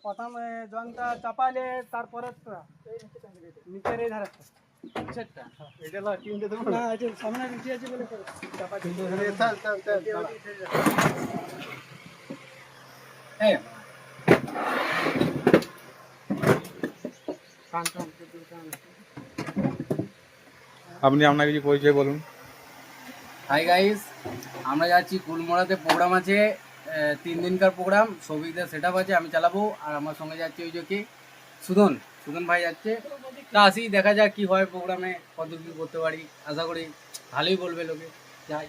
প্রথম জংটা চাপালে তারপরে নিচের এই ধারে এটা না তিনটে দেবো না, এটা সামনে নিচে আছে বলে চাপা তিনটে ধরে চল চল চল এই আপনি আপনার কিছু পরিচয় বলুন। হাই গাইস, আমরা যাচ্ছি কুলমোড়াতে, প্রোগ্রাম আছে 3 দিনকার প্রোগ্রাম। সৌভিকদের সেট আপ আছে, আমি চালাবো। আর আমার সঙ্গে যাচ্ছে ওই যে কি সুদন ভাই যাচ্ছে। তা আসি, দেখা যাক কি হয় প্রোগ্রামে, কত কি করতে পারি। আশা করি ভালোই বলবে লোকে। যাই।